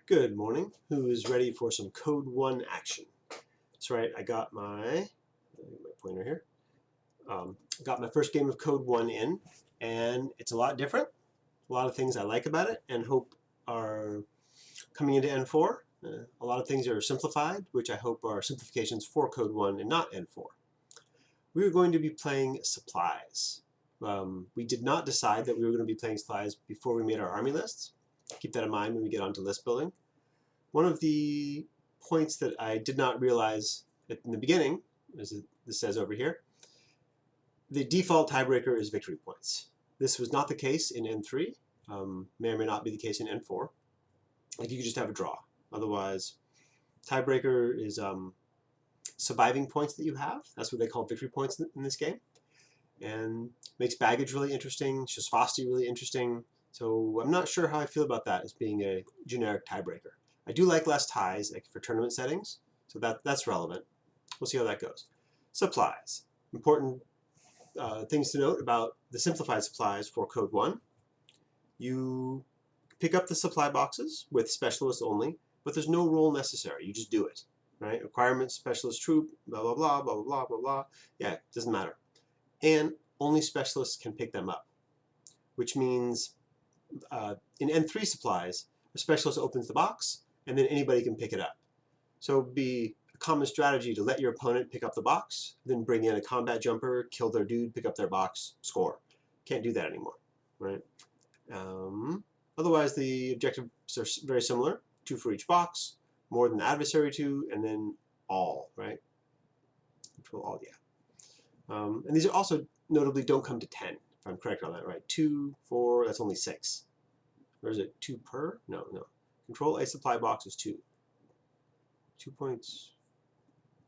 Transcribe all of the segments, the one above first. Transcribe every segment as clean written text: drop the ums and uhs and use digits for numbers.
Good morning. Who is ready for some Code 1 action? That's right, I got my pointer here. Got my first game of Code 1 in, and it's a lot different. A lot of things I like about it and hope are coming into N4. A lot of things are simplified, which I hope are simplifications for Code 1 and not N4. We are going to be playing supplies. We did not decide that we were going to be playing supplies before we made our army lists. Keep that in mind when we get onto list building. One of the points that I did not realize in the beginning, as this says over here, the default tiebreaker is victory points. This was not the case in N3, may or may not be the case in N4. Like you could just have a draw. Otherwise, tiebreaker is surviving points that you have. That's what they call victory points in this game. And makes baggage really interesting, Shasvasti really interesting. So I'm not sure how I feel about that as being a generic tiebreaker. I do like less ties like for tournament settings, so that's relevant. We'll see how that goes. Supplies. Important things to note about the simplified supplies for Code 1. You pick up the supply boxes with specialists only, but there's no role necessary. You just do it. Right? Requirements, specialist troop, blah, blah, blah, blah, blah, blah, blah, blah. Yeah, it doesn't matter. And only specialists can pick them up, which means in N3 supplies, a specialist opens the box, and then anybody can pick it up. So it would be a common strategy to let your opponent pick up the box, then bring in a combat jumper, kill their dude, pick up their box, score. Can't do that anymore, right? Otherwise, the objectives are very similar. 2 for each box, more than the adversary 2, and then all, right? Control all, yeah. And these are also notably don't come to 10, if I'm correct on that, right? 2, 4, that's only 6. Or is it 2 per? No. Control a supply box is 2. 2 points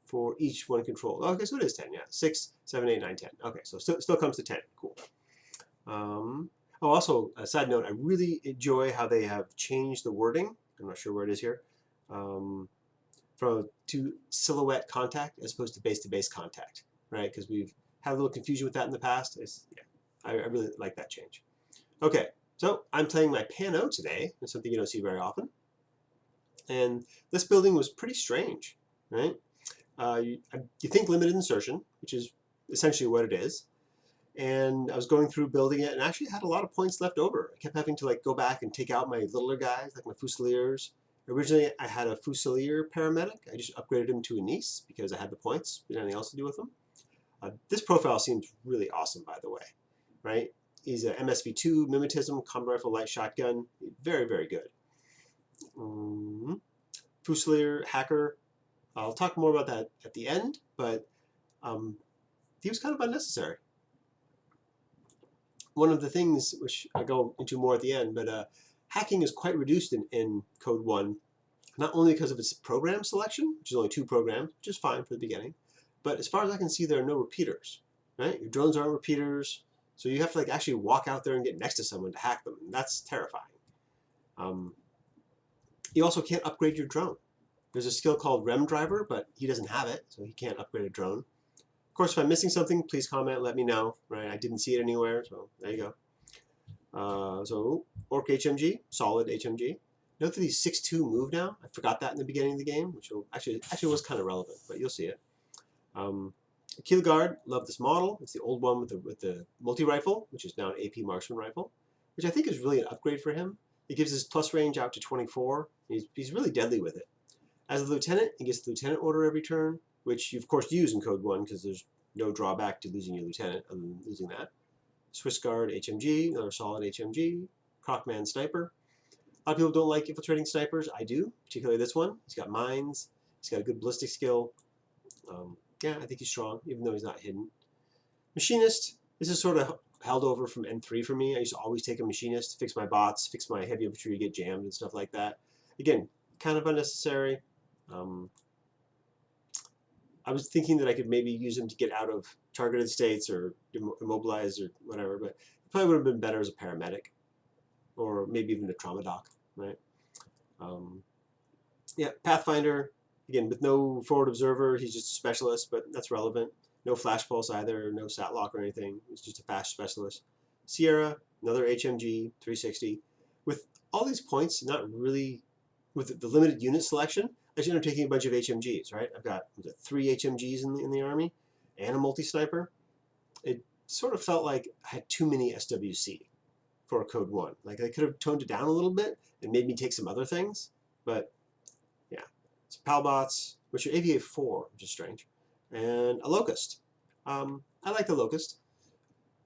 for each one control. Okay, so it is 10, yeah. 6, 7, 8, 9, 10. Okay, so still comes to 10. Cool. Also, a side note, I really enjoy how they have changed the wording. I'm not sure where it is here. To silhouette contact as opposed to base-to-base contact, right? Because we've had a little confusion with that in the past. I really like that change. Okay, so I'm playing my PanO today. It's something you don't see very often. And this building was pretty strange, right? You think limited insertion, which is essentially what it is. And I was going through building it and actually had a lot of points left over. I kept having to like go back and take out my littler guys, like my Fusiliers. Originally, I had a Fusilier paramedic. I just upgraded him to a niece because I had the points, but anything else to do with him. This profile seems really awesome, by the way, right? He's a MSV2, Mimetism, Combat Rifle, Light Shotgun. Very, very good. Fusilier, Hacker. I'll talk more about that at the end, but he was kind of unnecessary. One of the things, which I'll go into more at the end, but hacking is quite reduced in Code 1, not only because of its program selection, which is only 2 programs, which is fine for the beginning, but as far as I can see, there are no repeaters, right? Your drones aren't repeaters, so you have to like actually walk out there and get next to someone to hack them, and that's terrifying. You also can't upgrade your drone. There's a skill called Rem Driver, but he doesn't have it, so he can't upgrade a drone. Of course, if I'm missing something, please comment, let me know, right? I didn't see it anywhere, so there you go. So Orc HMG, solid HMG. Note that he's 6'2" move now. I forgot that in the beginning of the game, which actually was kind of relevant, but you'll see it. Keel Guard, love this model. It's the old one with the multi-rifle, which is now an AP marksman rifle, which I think is really an upgrade for him. It gives his plus range out to 24. He's really deadly with it. As a lieutenant, he gets the lieutenant order every turn, which you of course use in Code 1 because there's no drawback to losing your lieutenant other than losing that. Swiss Guard HMG, another solid HMG. Crocman Sniper. A lot of people don't like infiltrating snipers. I do, particularly this one. He's got mines. He's got a good ballistic skill. Yeah, I think he's strong, even though he's not hidden. Machinist. This is sort of held over from N3 for me. I used to always take a machinist to fix my bots, fix my heavy infantry to get jammed and stuff like that. Again, kind of unnecessary. I was thinking that I could maybe use him to get out of targeted states or immobilize or whatever, but it probably would have been better as a paramedic or maybe even a trauma doc, right? Yeah, Pathfinder, again, with no forward observer, he's just a specialist, but that's relevant. No flash pulse either, no sat lock or anything. He's just a fast specialist. Sierra, another HMG, 360. With all these points not really with the limited unit selection, I should end up taking a bunch of HMGs, right? I've got 3 HMGs in the army and a multi-sniper. It sort of felt like I had too many SWC for a Code 1. Like I could have toned it down a little bit and made me take some other things, but yeah. So Palbots, which are AVA-4, which is strange, and a Locust. I like the Locust.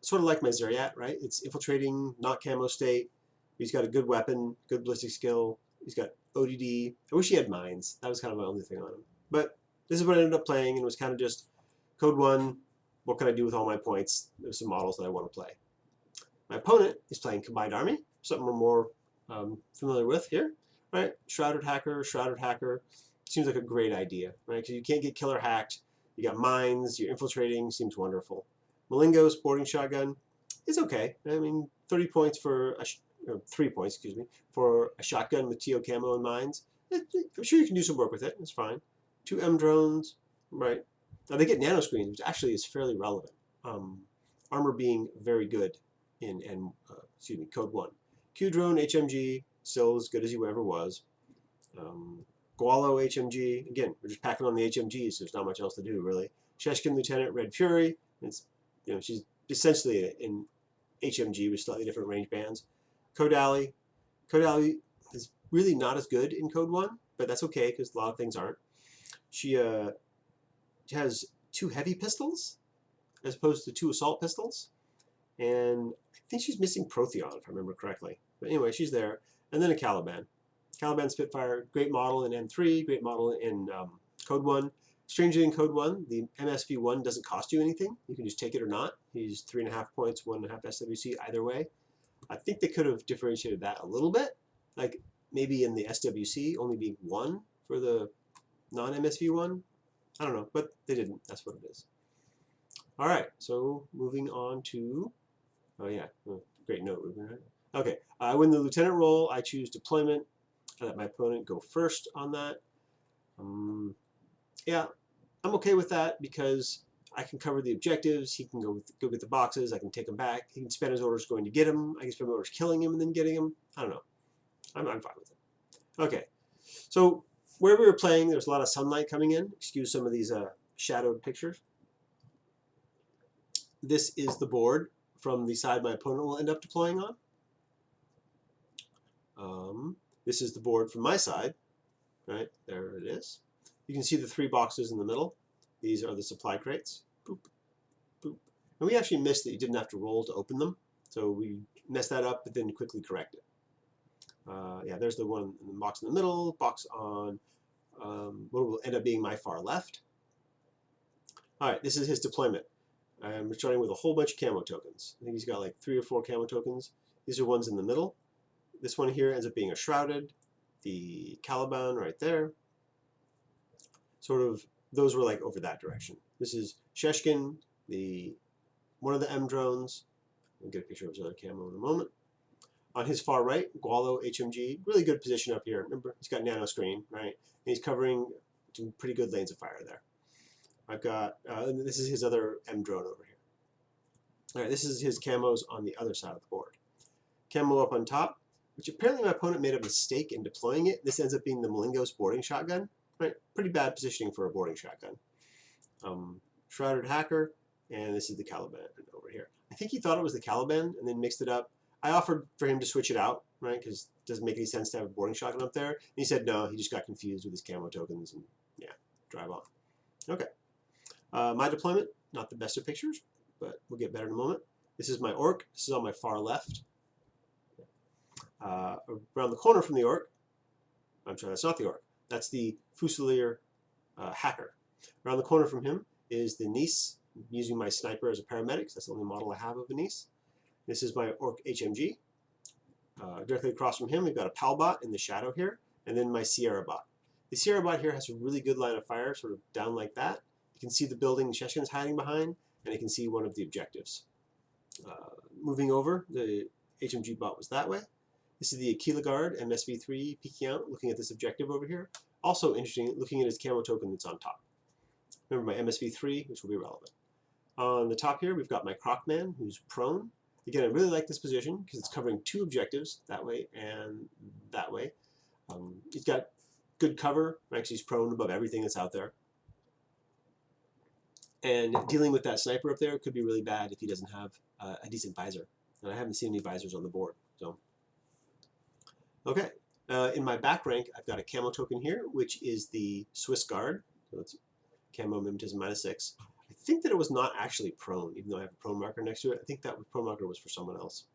Sort of like my Zeriat, right? It's infiltrating, not camo state. He's got a good weapon, good ballistic skill. He's got ODD. I wish he had mines. That was kind of my only thing on him. But this is what I ended up playing, and it was kind of just Code 1, what can I do with all my points? There's some models that I want to play. My opponent is playing Combined Army, something we're more familiar with here, right? Shrouded Hacker. Seems like a great idea, right? Because you can't get killer hacked. You got mines, you're infiltrating, seems wonderful. Malingo Sporting Shotgun is okay. I mean, 30 points for, 3 points, excuse me, for a shotgun with TO camo and mines. I'm sure you can do some work with it. It's fine. 2 M drones, right? Now they get nano screens, which actually is fairly relevant. Armor being very good in Code 1. Q drone HMG, still as good as he ever was. Gualo HMG, again, we're just packing on the HMGs, so there's not much else to do really. Sheshkin Lieutenant Red Fury, it's, she's essentially an HMG with slightly different range bands. Code Alley is really not as good in Code 1, but that's okay because a lot of things aren't. She has 2 heavy pistols as opposed to 2 assault pistols, and I think she's missing Protheon if I remember correctly. But anyway, she's there. And then a Caliban. Caliban Spitfire, great model in N3, great model in Code 1. Strangely in Code 1, the MSV1 doesn't cost you anything. You can just take it or not. He's 3.5 points, 1.5 SWC, either way. I think they could have differentiated that a little bit. Like maybe in the SWC only being 1 for the non-MSV1. I don't know, but they didn't. That's what it is. All right, so moving on to, oh yeah, great note, Ruben. Okay, I win the lieutenant role. I choose deployment. I let my opponent go first on that. Yeah, I'm okay with that because I can cover the objectives. He can go get the boxes. I can take him back. He can spend his orders going to get him. I can spend my orders killing him and then getting him. I don't know. I'm fine with it. Okay, so where we were playing, there's a lot of sunlight coming in. Excuse some of these shadowed pictures. This is the board from the side my opponent will end up deploying on. This is the board from my side, right? There it is. You can see the 3 boxes in the middle. These are the supply crates. Boop, boop. And we actually missed that you didn't have to roll to open them. So we messed that up, but then quickly corrected. Yeah, there's the one in the box in the middle, box on what will end up being my far left. All right, this is his deployment. I'm starting with a whole bunch of camo tokens. I think he's got like 3 or 4 camo tokens. These are ones in the middle. This one here ends up being a Shrouded. The Caliban right there. Sort of, those were like over that direction. This is Sheshkin, one of the M drones. We'll get a picture of his other camo in a moment. On his far right, Gualo HMG, really good position up here. Remember, he's got nano screen, right? And he's covering some pretty good lanes of fire there. I've got, this is his other M drone over here. All right, this is his camos on the other side of the board. Camo up on top, which apparently my opponent made a mistake in deploying it. This ends up being the Malingo's boarding shotgun. Right, pretty bad positioning for a boarding shotgun. Shrouded Hacker, and this is the Caliban over here. I think he thought it was the Caliban and then mixed it up. I offered for him to switch it out, right, because it doesn't make any sense to have a boarding shotgun up there. And he said no, he just got confused with his camo tokens and yeah, drive on. Okay. My deployment, not the best of pictures, but we'll get better in a moment. This is my Orc. This is on my far left. Around the corner from the Orc, I'm sorry, that's not the Orc. That's the Fusilier Hacker. Around the corner from him is the Nice, using my sniper as a paramedic. That's the only model I have of a Nice. This is my Orc HMG. Directly across from him, we've got a Palbot in the shadow here, and then my Sierra Bot. The Sierra Bot here has a really good line of fire, sort of down like that. You can see the building Sheshkin's hiding behind, and you can see one of the objectives. Moving over, the HMG Bot was that way. This is the Aquila Guard MSV3 peeking out, looking at this objective over here. Also interesting, looking at his camo token that's on top. Remember my MSV3, which will be relevant. On the top here, we've got my Crocman, who's prone. Again, I really like this position because it's covering 2 objectives, that way and that way. He's got good cover. Actually, he's prone above everything that's out there. And dealing with that sniper up there could be really bad if he doesn't have a decent visor. And I haven't seen any visors on the board. So, okay. In my back rank, I've got a camo token here, which is the Swiss Guard. So it's camo mimetism -6. I think that it was not actually prone, even though I have a prone marker next to it. I think that prone marker was for someone else.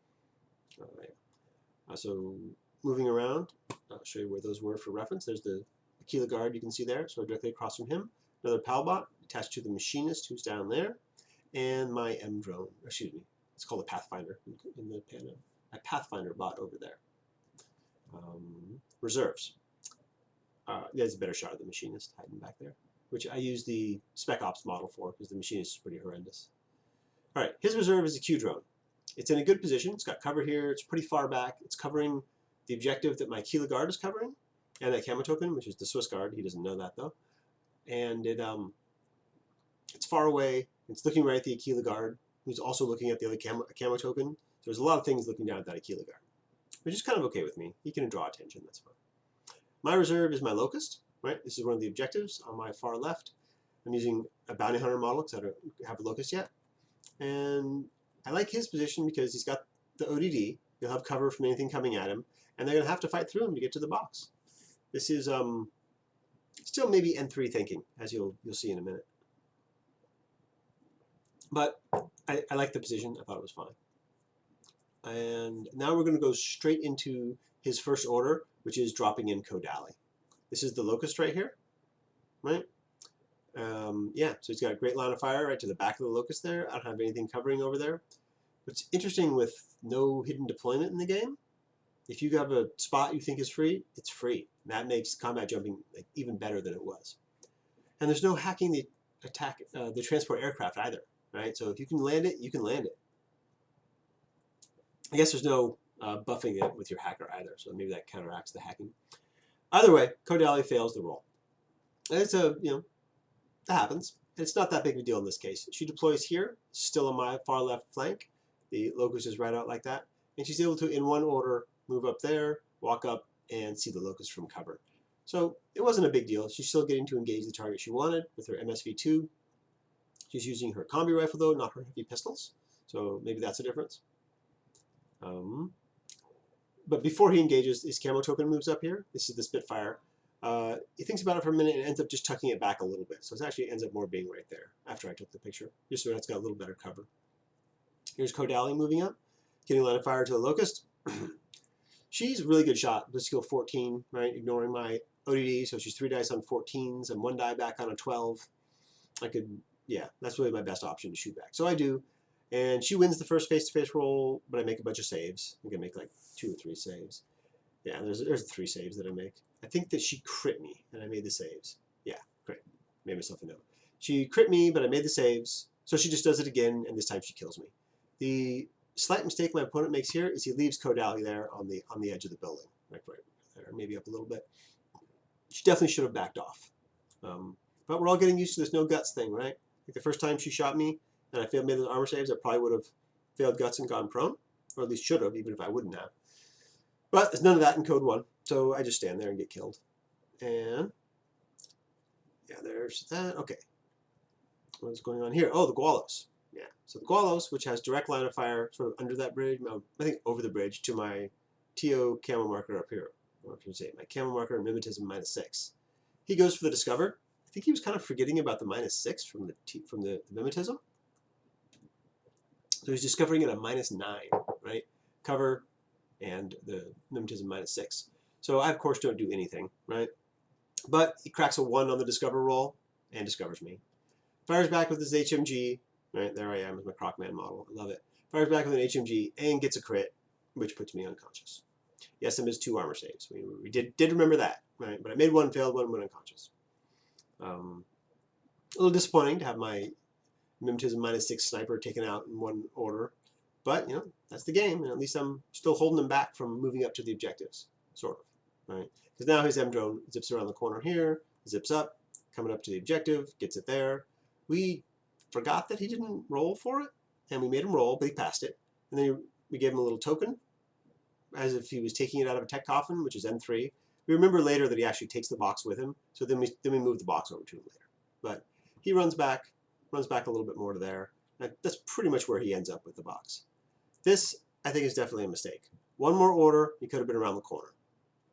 So moving around, I'll show you where those were for reference. There's the Aquila Guard you can see there, so directly across from him. Another PALBot attached to the machinist who's down there. And my M drone, excuse me, it's called a Pathfinder in the PanO. A Pathfinder bot over there. Reserves. There's a better shot of the machinist hiding back there, which I use the Spec Ops model for because the machinist is pretty horrendous. All right, his reserve is a Q drone. It's in a good position. It's got cover here. It's pretty far back. It's covering the objective that my Aquila Guard is covering, and that camo token, which is the Swiss Guard. He doesn't know that though. And it's far away. It's looking right at the Aquila Guard, who's also looking at the other camo token. So there's a lot of things looking down at that Aquila Guard, which is kind of okay with me. He can draw attention. That's fine. My reserve is my Locust. Right. This is one of the objectives on my far left. I'm using a bounty hunter model because I don't have a Locust yet, and I like his position because he's got the ODD. He'll have cover from anything coming at him, and they're going to have to fight through him to get to the box. This is still maybe N3 thinking, as you'll see in a minute. But I like the position. I thought it was fine. And now we're going to go straight into his first order, which is dropping in Kodali. This is the Locust right here, right? Yeah, so he's got a great line of fire right to the back of the Locust there. I don't have anything covering over there. What's interesting with no hidden deployment in the game, if you have a spot you think is free, it's free. That makes combat jumping like even better than it was. And there's no hacking the transport aircraft either, right? So if you can land it, you can land it. I guess there's no buffing it with your hacker either, so maybe that counteracts the hacking. Either way, Kodali fails the roll. And it's that happens. It's not that big of a deal in this case. She deploys here, still on my far left flank. The Locust is right out like that. And she's able to, in one order, move up there, walk up, and see the Locust from cover. So it wasn't a big deal. She's still getting to engage the target she wanted with her MSV2. She's using her combi rifle, though, not her heavy pistols. So maybe that's a difference. But before he engages, his camo token moves up here. This is the Spitfire. He thinks about it for a minute and ends up just tucking it back a little bit. So it actually ends up more being right there after I took the picture, just so it's got a little better cover. Here's Kodali moving up, getting line of fire to the Locust. She's a really good shot. Let's go 14, right? Ignoring my ODD, so she's 3 dice on 14s and 1 die back on a 12. Yeah, that's really my best option to shoot back. So I do. And she wins the first face-to-face roll, but I make a bunch of saves. I'm going to make like 2 or 3 saves. Yeah, there's 3 saves that I make. I think that she crit me, and I made the saves. Yeah, great. Made myself a note. She crit me, but I made the saves. So she just does it again, and this time she kills me. The slight mistake my opponent makes here is he leaves Kodali there on the edge of the building. Right there, maybe up a little bit. She definitely should have backed off. But we're all getting used to this no guts thing, right? Like the first time she shot me, and I made those armor saves, I probably would have failed guts and gone prone, or at least should have, even if I wouldn't have. But there's none of that in Code 1, so I just stand there and get killed. And yeah, there's that. Okay, what is going on here? Oh, the Gualos. Yeah, so the Gualos, which has direct line of fire, sort of under that bridge, I think over the bridge to my TO camo marker up here. Or if you say my camo marker and mimetism -6. He goes for the Discover. I think he was kind of forgetting about the -6 from the mimetism. So he's discovering it at -9, right? Cover and the mimetism -6. So I, of course, don't do anything, right? But he cracks a 1 on the Discover roll and discovers me. Fires back with his HMG, right? There I am with my Crocman model. I love it. Fires back with an HMG and gets a crit, which puts me unconscious. Yes, I missed 2 armor saves. We did remember that, right? But I made 1, failed 1, went unconscious. A little disappointing to have my mimetism -6 sniper taken out in 1 order, but that's the game, and at least I'm still holding him back from moving up to the objectives, sort of, right? Because now his M drone zips around the corner here, zips up, coming up to the objective, gets it there. We forgot that he didn't roll for it, and we made him roll, but he passed it, and then we gave him a little token, as if he was taking it out of a tech coffin, which is N3. We remember later that he actually takes the box with him, so then we move the box over to him later. But he runs back a little bit more to there. That's pretty much where he ends up with the box. This, I think, is definitely a mistake. One more order, he could have been around the corner,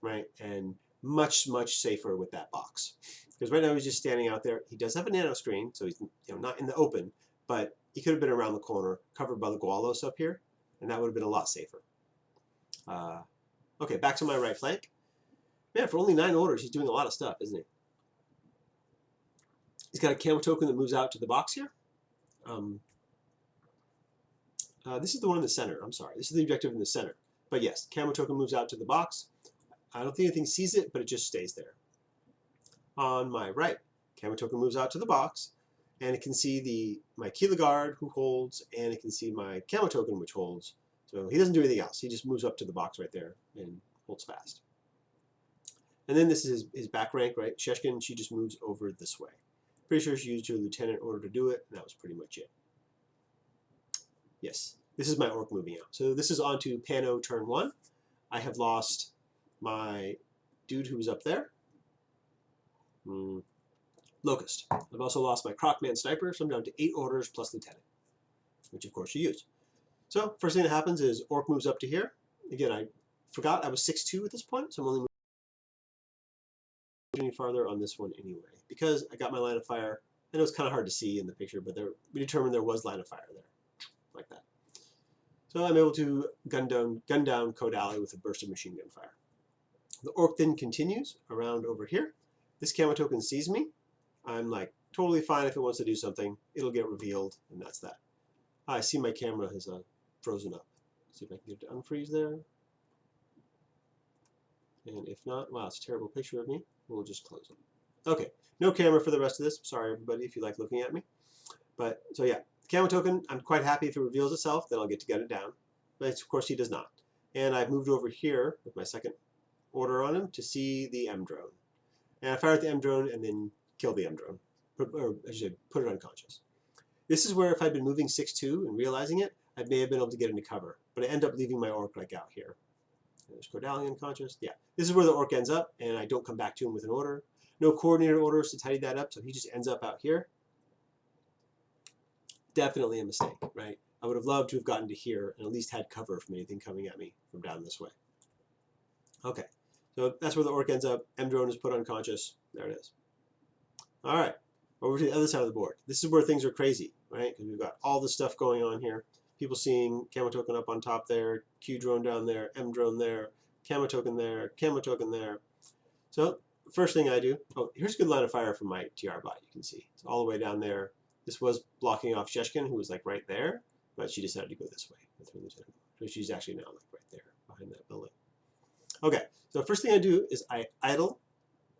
right? And much, much safer with that box. Because right now he's just standing out there. He does have a nano screen, so he's not in the open, but he could have been around the corner, covered by the gualos up here, and that would have been a lot safer. Okay, back to my right flank. Man, for only 9 orders, he's doing a lot of stuff, isn't he? He's got a camo token that moves out to the box here. This is the one in the center. I'm sorry. This is the objective in the center. But yes, camo token moves out to the box. I don't think anything sees it, but it just stays there. On my right, camo token moves out to the box, and it can see my Keela guard who holds, and it can see my camo token which holds. So he doesn't do anything else. He just moves up to the box right there and holds fast. And then this is his back rank, right? Sheshkin, she just moves over this way. Pretty sure she used her lieutenant order to do it, and that was pretty much it. Yes, this is my orc moving out. So this is on to PanO turn 1. I have lost my dude who was up there. Locust. I've also lost my Crocman sniper, so I'm down to 8 orders plus lieutenant, which of course you use. So first thing that happens is orc moves up to here. Again, I forgot I was 6'2" at this point, so I'm only moving any farther on this one anyway, because I got my line of fire. I know it's kind of hard to see in the picture, but we determined there was line of fire there, like that. So I'm able to gun down Code Alley with a burst of machine gun fire. The orc then continues around over here. This camo token sees me. I'm like totally fine if it wants to do something. It'll get revealed, and that's that. I see my camera has frozen up. Let's see if I can get it to unfreeze there. And if not, wow, it's a terrible picture of me. We'll just close it. Okay, no camera for the rest of this. Sorry, everybody, if you like looking at me. But, so yeah, camo token, I'm quite happy if it reveals itself, then I'll get to gun it down. But of course he does not. And I've moved over here with my second order on him to see the M drone. And I fire at the M drone and then kill the M drone. Or I should say, put it unconscious. This is where if I'd been moving 6'2" and realizing it, I may have been able to get into cover. But I end up leaving my orc like out here. There's Cordali unconscious. Yeah, this is where the orc ends up, and I don't come back to him with an order. No coordinated orders to tidy that up, so he just ends up out here. Definitely a mistake, right? I would have loved to have gotten to here and at least had cover from anything coming at me from down this way. Okay, so that's where the orc ends up. M drone is put unconscious. There it is. All right, over to the other side of the board. This is where things are crazy, right? Because we've got all this stuff going on here. People seeing camo token up on top there, Q drone down there, M drone there, camo token there, camo token there. So first thing I do, oh, here's a good line of fire from my TR bot. You can see it's all the way down there. This was blocking off Sheshkin, who was like right there, but she decided to go this way with her lieutenant. So she's actually now like right there behind that building. Okay, so the first thing I do is I idle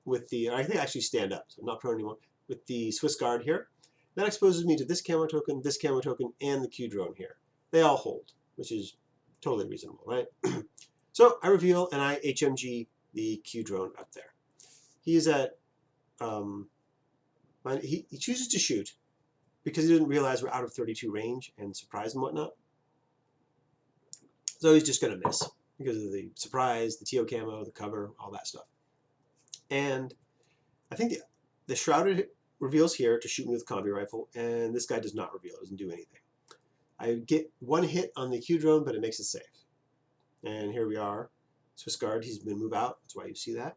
with the, I think I actually stand up, so I'm not prone anymore, with the Swiss guard here. That exposes me to this camo token, and the Q drone here. They all hold, which is totally reasonable, right? So I reveal and I HMG the Q drone up there. He is at, he chooses to shoot because he didn't realize we're out of 32 range and surprise and whatnot. So he's just going to miss because of the surprise, the TO camo, the cover, all that stuff. And I think the shrouded reveals here to shoot me with a combi rifle, and this guy does not reveal, doesn't do anything. I get one hit on the Q drone, but it makes it safe. And here we are. Swiss guard, he's been moved out. That's why you see that.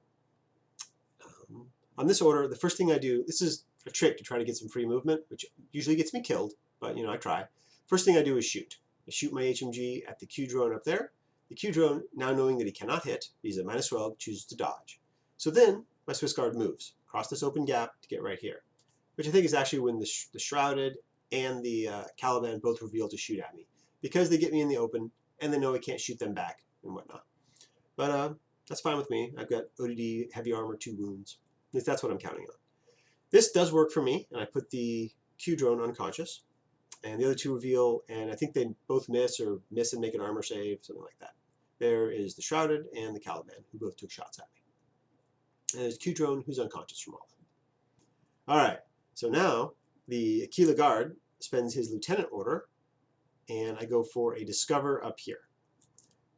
On this order, the first thing I do, this is a trick to try to get some free movement, which usually gets me killed, but I try. First thing I do is shoot. I shoot my HMG at the Q drone up there. The Q drone, now knowing that he cannot hit, he's at -12, chooses to dodge. So then my Swiss guard moves across this open gap to get right here, which I think is actually when the shrouded and the Caliban both reveal to shoot at me, because they get me in the open and they know I can't shoot them back and whatnot. But that's fine with me. I've got ODD, heavy armor, 2 wounds. At least that's what I'm counting on. This does work for me, and I put the Q drone unconscious, and the other 2 reveal, and I think they both miss or miss and make an armor save, something like that. There is the shrouded and the Caliban, who both took shots at me. And there's Q drone, who's unconscious from all that. All right, so now the Keela guard spends his lieutenant order, and I go for a discover up here.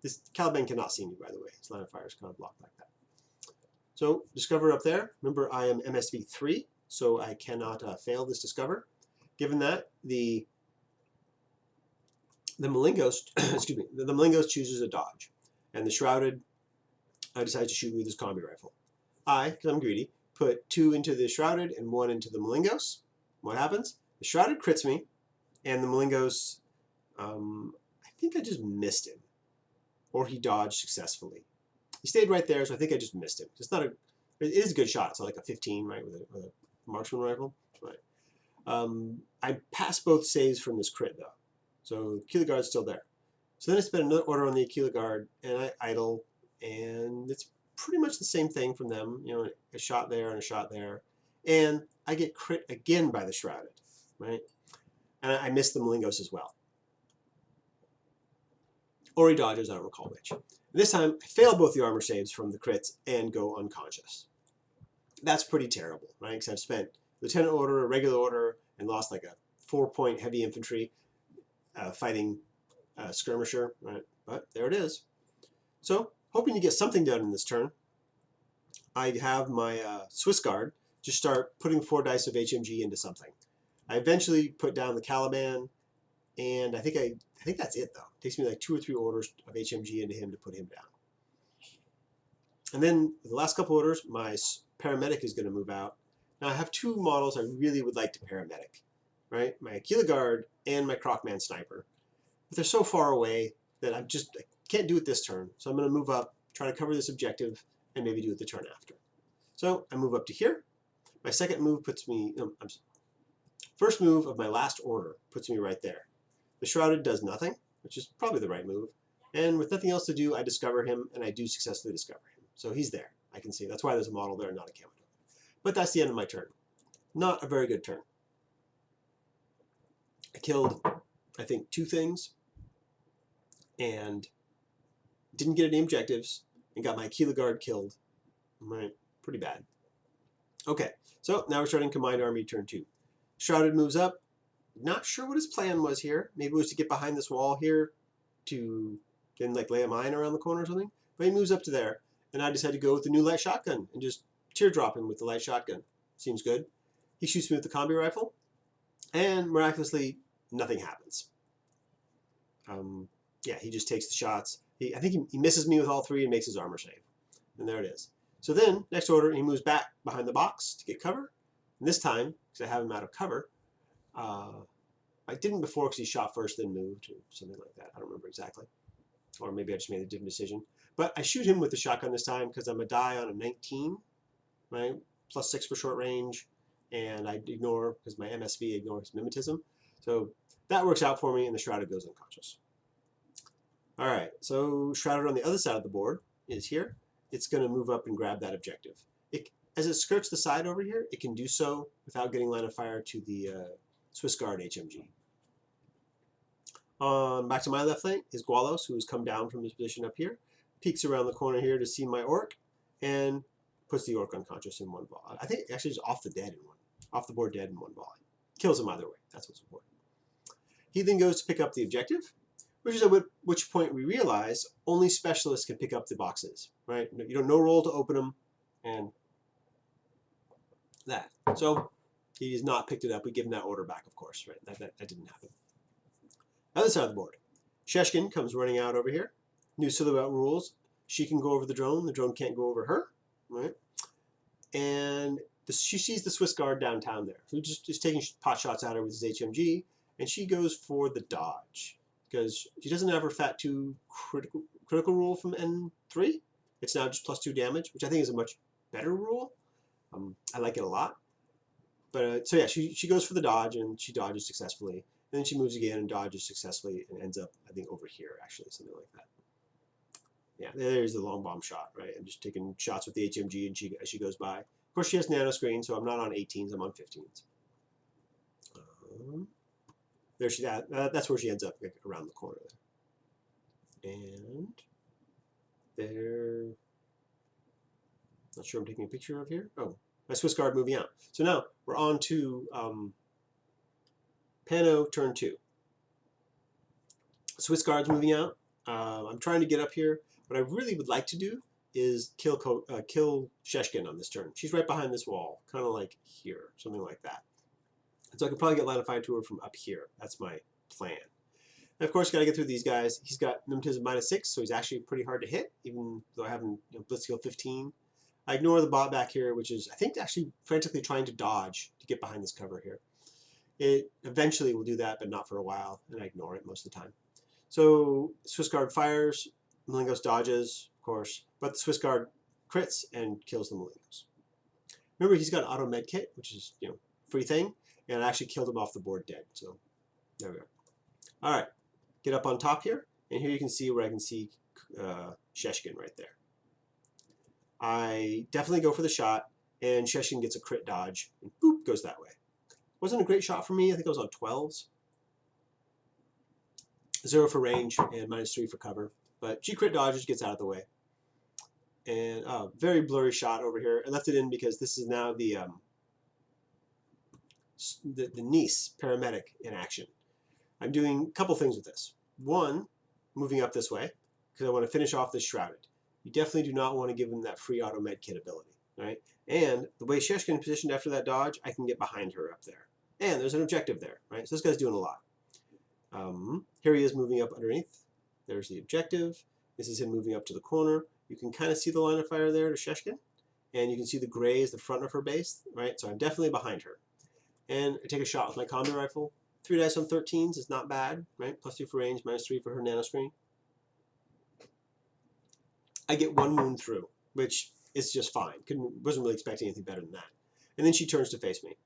This Caliban cannot see me, by the way. His line of fire is kind of blocked like that. So discover up there. Remember, I am MSV 3, so I cannot fail this discover. Given that, the Malingos, excuse me, the Malingos chooses a dodge, and the Shrouded decides to shoot me with his combi rifle. I, because I'm greedy, put 2 into the Shrouded and 1 into the Malingos. What happens? The Shrouded crits me, and the Malingos, I think I just missed him, or he dodged successfully. He stayed right there, so I think I just missed him. It's not a, it is a good shot. It's like a 15, right, with a marksman rifle. Right. I passed both saves from this crit though, so Aquila Guard's still there. So then I spent another order on the Aquila Guard, and I idle, and it's pretty much the same thing from them. You know, a shot there and a shot there, and I get crit again by the Shrouded, right? And I miss the Malingos as well. Or he dodges, I don't recall which. This time, I fail both the armor saves from the crits and go unconscious. That's pretty terrible, right? Because I've spent Lieutenant Order, a regular order, and lost like a 4-point heavy infantry fighting skirmisher, right? But there it is. So, hoping to get something done in this turn, I have my Swiss Guard just start putting 4 dice of HMG into something. I eventually put down the Caliban, and I think that's it though. It takes me like 2 or 3 orders of HMG into him to put him down. And then the last couple orders, my paramedic is going to move out. Now I have 2 models I really would like to paramedic, right? My Aquila Guard and my Crocman Sniper. But they're so far away that I can't do it this turn. So I'm going to move up, try to cover this objective, and maybe do it the turn after. So I move up to here. My second move puts me, first move of my last order puts me right there. The Shrouded does nothing, which is probably the right move. And with nothing else to do, I discover him, and I do successfully discover him. So he's there. I can see. That's why there's a model there, not a camo. But that's the end of my turn. Not a very good turn. I killed, I think, 2 things, and didn't get any objectives, and got my Aquila Guard killed. Right, pretty bad. Okay, so now we're starting Combined Army turn 2. Shrouded moves up. Not sure what his plan was here. Maybe it was to get behind this wall here to then like lay a mine around the corner or something. But he moves up to there, and I decided to go with the new light shotgun and just teardrop him with the light shotgun. Seems good. He shoots me with the combi rifle, and miraculously nothing happens. Yeah, he just takes the shots. I think he misses me with all 3 and makes his armor save. And there it is. So then, next order, he moves back behind the box to get cover. And this time, because I have him out of cover, I didn't before because he shot first, then moved, or something like that. I don't remember exactly. Or maybe I just made a different decision. But I shoot him with the shotgun this time because I'm a die on a 19, right? +6 for short range. And I ignore, because my MSV ignores mimetism. So that works out for me, and the Shrouded goes unconscious. All right, so Shrouded on the other side of the board is here. It's going to move up and grab that objective. As it skirts the side over here, it can do so without getting line of fire to the Swiss Guard HMG. Back to my left flank is Gualos, who has come down from his position up here, peeks around the corner here to see my orc, and puts the orc unconscious in 1 volley. I think actually just off the board dead in 1 volley. Kills him either way. That's what's important. He then goes to pick up the objective, which is at which point we realize only specialists can pick up the boxes, right? You don't no roll to open them, and that. So he has not picked it up. We give him that order back, of course, right? That didn't happen. Other side of the board. Sheshkin comes running out over here. New silhouette rules. She can go over the drone can't go over her, right? And she sees the Swiss Guard downtown there, who just is taking pot shots at her with his HMG, and she goes for the dodge because she doesn't have her Fat 2 critical rule from N3. It's now just +2 damage, which I think is a much better rule. I like it a lot. But so yeah, she goes for the dodge, and she dodges successfully. And then she moves again and dodges successfully and ends up, I think, over here, actually, something like that. Yeah, there's the long bomb shot, right? I'm just taking shots with the HMG as she goes by. Of course, she has nano screen, so I'm not on 18s, I'm on 15s. There that's where she ends up, like, around the corner there. And there, not sure I'm taking a picture of here. Oh, my Swiss Guard moving out. So now we're on to PanO turn 2. Swiss Guard's moving out. I'm trying to get up here. What I really would like to do is kill Sheshkin on this turn. She's right behind this wall, kind of like here, something like that. And so I could probably get line of fire to her from up here. That's my plan. And of course, got to get through these guys. He's got mimetism -6, so he's actually pretty hard to hit, even though I have him blitzkill 15. I ignore the bot back here, which is, I think, actually frantically trying to dodge to get behind this cover here. It eventually will do that, but not for a while, and I ignore it most of the time. So Swiss Guard fires, Malingos dodges, of course, but the Swiss Guard crits and kills the Malingos. Remember, he's got an auto med kit, which is, free thing, and I actually killed him off the board dead. So there we go. All right, get up on top here, and here you can see where I can see Sheshkin right there. I definitely go for the shot, and Sheshkin gets a crit dodge, and boop, goes that way. Wasn't a great shot for me. I think I was on 12s. 0 for range and -3 for cover. But she crit dodges, gets out of the way. And very blurry shot over here. I left it in because this is now the niece paramedic in action. I'm doing a couple things with this. One, moving up this way, because I want to finish off this shrouded. You definitely do not want to give him that free auto med kit ability, right? And the way Sheshkin positioned after that dodge, I can get behind her up there. And there's an objective there, right? So this guy's doing a lot. Here he is moving up underneath. There's the objective. This is him moving up to the corner. You can kind of see the line of fire there to Sheshkin. And you can see the gray is the front of her base, right? So I'm definitely behind her. And I take a shot with my combi rifle. 3 dice on 13s is not bad, right? +2 for range, -3 for her nano screen. I get 1 wound through, which is just fine. Wasn't really expecting anything better than that. And then she turns to face me.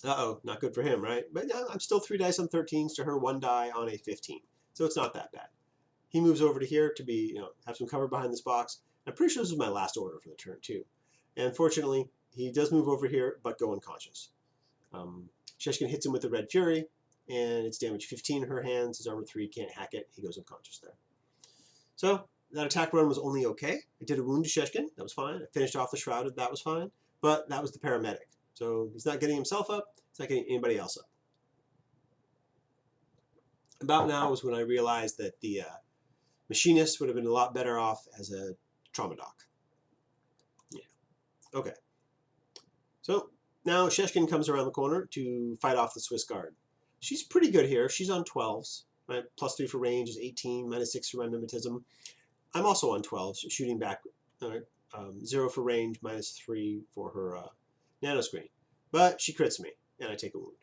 Uh-oh, not good for him, right? But I'm still 3 dice on 13s to her 1 die on a 15. So it's not that bad. He moves over to here to be, have some cover behind this box. I'm pretty sure this is my last order for the turn, too. And fortunately, he does move over here, but go unconscious. Sheshkin hits him with the Red Fury, and it's damage 15 in her hands. His armor 3 can't hack it. He goes unconscious there. So that attack run was only okay. I did a wound to Sheshkin. That was fine. I finished off the shrouded. That was fine. But that was the paramedic. So he's not getting himself up. He's not getting anybody else up. About now was when I realized that the machinist would have been a lot better off as a trauma doc. Yeah. Okay. So now Sheshkin comes around the corner to fight off the Swiss Guard. She's pretty good here. She's on 12s. Right? +3 for range is 18, -6 for my mimetism. I'm also on 12s, shooting back. 0 for range, -3 for her nano screen. But she crits me, and I take a wound.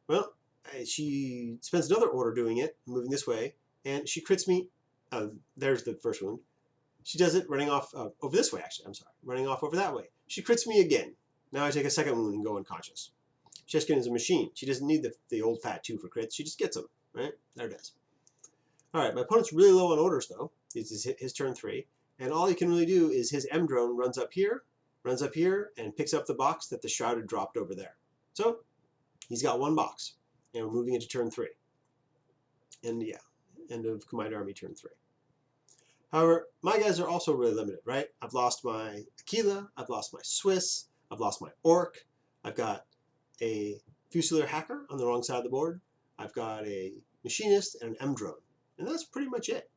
Well, she spends another order doing it, moving this way, and she crits me. There's the first wound. She does it running off over this way, actually. I'm sorry. Running off over that way. She crits me again. Now I take a second wound and go unconscious. Sheshkin is a machine. She doesn't need the old fat 2 for crits. She just gets them, right? There it is. All right, my opponent's really low on orders, though. This is his turn 3. And all he can really do is his M drone runs up here, and picks up the box that the shrouded dropped over there. So he's got 1 box, and we're moving into turn 3. And yeah, end of Combined Army turn 3. However, my guys are also really limited, right? I've lost my Aquila, I've lost my Swiss, I've lost my Orc, I've got a Fusilier Hacker on the wrong side of the board, I've got a Machinist and an M drone, and that's pretty much it.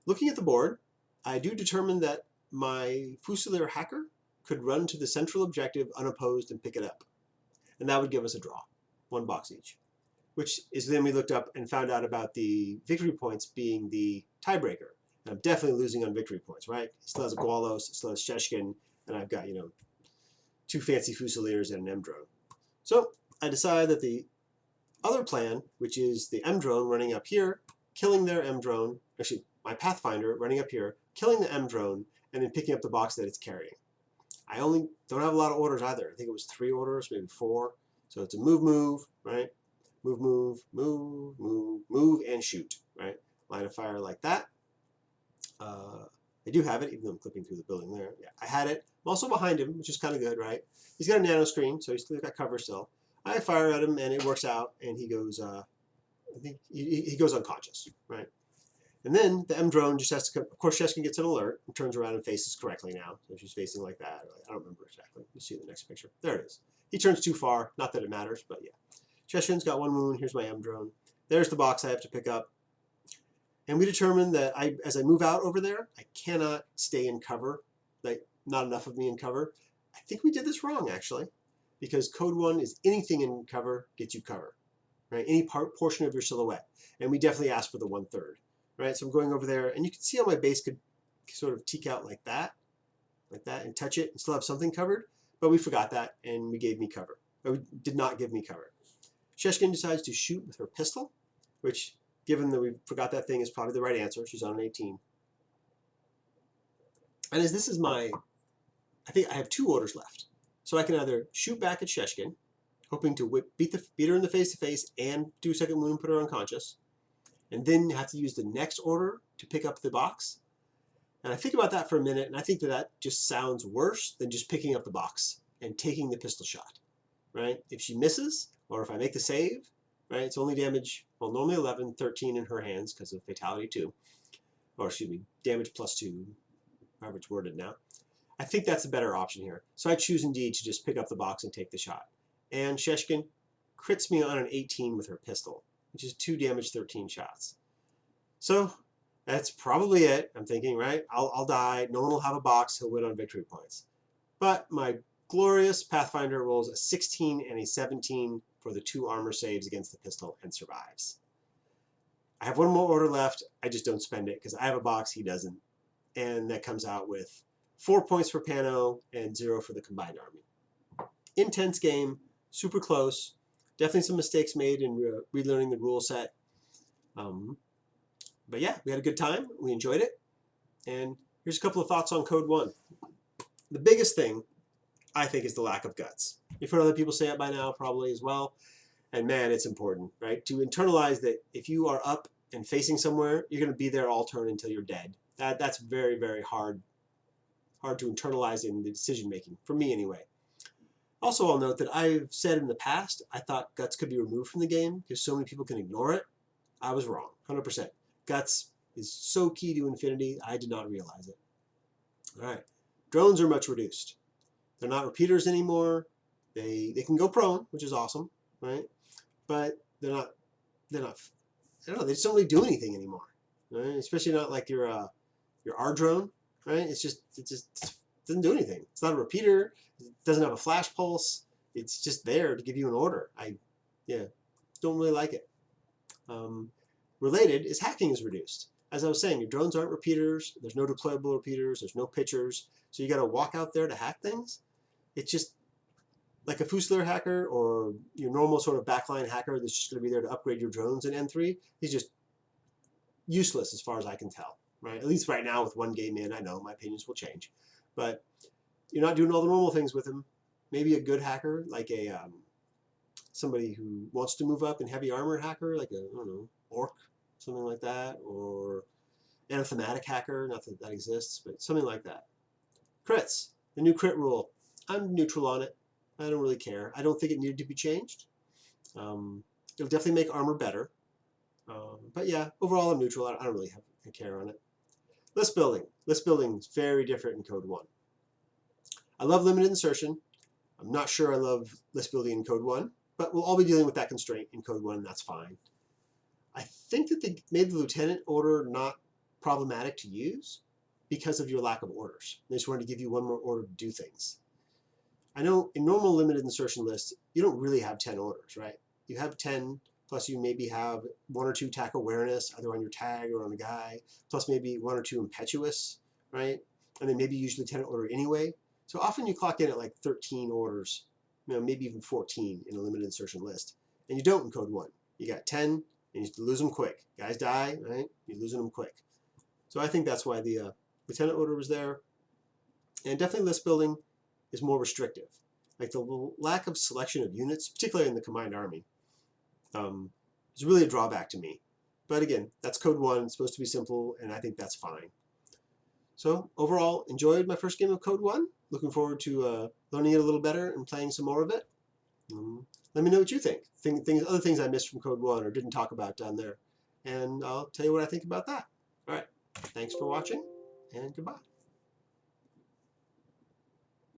Looking at the board, I do determine that my Fusilier Hacker could run to the central objective unopposed and pick it up. And that would give us a draw, 1 box each. Which is then we looked up and found out about the victory points being the tiebreaker. And I'm definitely losing on victory points, right? He still has a Gualos, still has Sheshkin, and I've got, 2 fancy Fusiliers and an M drone. So I decided that the other plan, which is the M drone running up here, killing their M drone, actually my Pathfinder running up here, killing the M drone, and then picking up the box that it's carrying. I only don't have a lot of orders either. I think it was 3 orders, maybe 4. So it's a move, right? Move, and shoot, right? Line of fire like that. I do have it, even though I'm clipping through the building there. Yeah, I had it. I'm also behind him, which is kind of good, right? He's got a nano screen, so he's still got cover still. I fire at him, and it works out, and he goes, I think he goes unconscious, right? And then the M drone just has to come. Of course, Sheshkin gets an alert and turns around and faces correctly now. So she's facing like that. I don't remember exactly. You see the next picture. There it is. He turns too far. Not that it matters, but yeah. Sheshkin's got 1 wound. Here's my M drone. There's the box I have to pick up. And we determined that as I move out over there, I cannot stay in cover, like not enough of me in cover. I think we did this wrong, actually, because code 1 is anything in cover gets you cover, right? Any portion of your silhouette. And we definitely asked for the 1/3, right? So I'm going over there, and you can see how my base could sort of teak out like that, and touch it and still have something covered. But we forgot that, and we gave me cover. Or we did not give me cover. Sheshkin decides to shoot with her pistol, which, given that we forgot that thing, is probably the right answer. She's on an 18. And as this is I think I have 2 orders left. So I can either shoot back at Sheshkin, hoping to beat her in the face-to-face and do a second wound and put her unconscious, and then have to use the next order to pick up the box. And I think about that for a minute, and I think that just sounds worse than just picking up the box and taking the pistol shot, right? If she misses, or if I make the save, right, it's only damage, well, normally 11, 13 in her hands because of fatality 2. Or excuse me, damage +2, however it's worded now. I think that's a better option here. So I choose indeed to just pick up the box and take the shot. And Sheshkin crits me on an 18 with her pistol, which is 2 damage, 13 shots. So that's probably it, I'm thinking, right? I'll die, no one will have a box, he'll win on victory points. But my glorious Pathfinder rolls a 16 and a 17 for the 2 armor saves against the pistol and survives. I have 1 more order left, I just don't spend it because I have a box, he doesn't. And that comes out with 4 points for PanO and 0 for the combined army. Intense game, super close. Definitely some mistakes made in relearning the rule set. But yeah, we had a good time. We enjoyed it. And here's a couple of thoughts on Code 1. The biggest thing, I think, is the lack of guts. You've heard other people say it by now probably as well. And man, it's important, right? To internalize that if you are up and facing somewhere, you're going to be there all turn until you're dead. That's very, very hard to internalize in the decision making, for me anyway. Also, I'll note that I've said in the past I thought guts could be removed from the game because so many people can ignore it. I was wrong, 100%. Guts is so key to Infinity, I did not realize it. All right, drones are much reduced. They're not repeaters anymore. They can go prone, which is awesome, right? But they're not. I don't know. They just don't really do anything anymore, right? Especially not like your R drone, right? It just doesn't do anything. It's not a repeater. It doesn't have a flash pulse. It's just there to give you an order. I don't really like it. Related is hacking is reduced. As I was saying, your drones aren't repeaters. There's no deployable repeaters. There's no pitchers. So you got to walk out there to hack things. It's just like a Fusilier hacker or your normal sort of backline hacker that's just going to be there to upgrade your drones in N3. He's just useless as far as I can tell. Right? At least right now with 1 game in, I know my opinions will change. But you're not doing all the normal things with him. Maybe a good hacker, like somebody who wants to move up in heavy armor hacker, like a, I don't know, orc, something like that, or an thematic hacker, not that that exists, but something like that. Crits, the new crit rule. I'm neutral on it. I don't really care. I don't think it needed to be changed. It'll definitely make armor better. But yeah, overall I'm neutral. I don't really have a care on it. List building. List building is very different in Code 1. I love limited insertion. I'm not sure I love list building in Code 1, but we'll all be dealing with that constraint in Code 1, and that's fine. I think that they made the lieutenant order not problematic to use because of your lack of orders. They just wanted to give you 1 more order to do things. I know in normal limited insertion lists, you don't really have 10 orders, right? You have 10, plus you maybe have 1 or 2 attack awareness, either on your tag or on the guy, plus maybe 1 or 2 impetuous, right? And then maybe use lieutenant order anyway. So often you clock in at like 13 orders, maybe even 14 in a limited insertion list. And you don't in Code 1. You got 10, and you lose them quick. Guys die, right? You're losing them quick. So I think that's why the lieutenant order was there. And definitely list building is more restrictive. Like the lack of selection of units, particularly in the combined army, is really a drawback to me. But again, that's Code 1. It's supposed to be simple, and I think that's fine. So overall, enjoyed my first game of Code 1. Looking forward to learning it a little better and playing some more of it. Let me know what you think. Other things I missed from Code 1 or didn't talk about down there. And I'll tell you what I think about that. All right. Thanks for watching, and goodbye.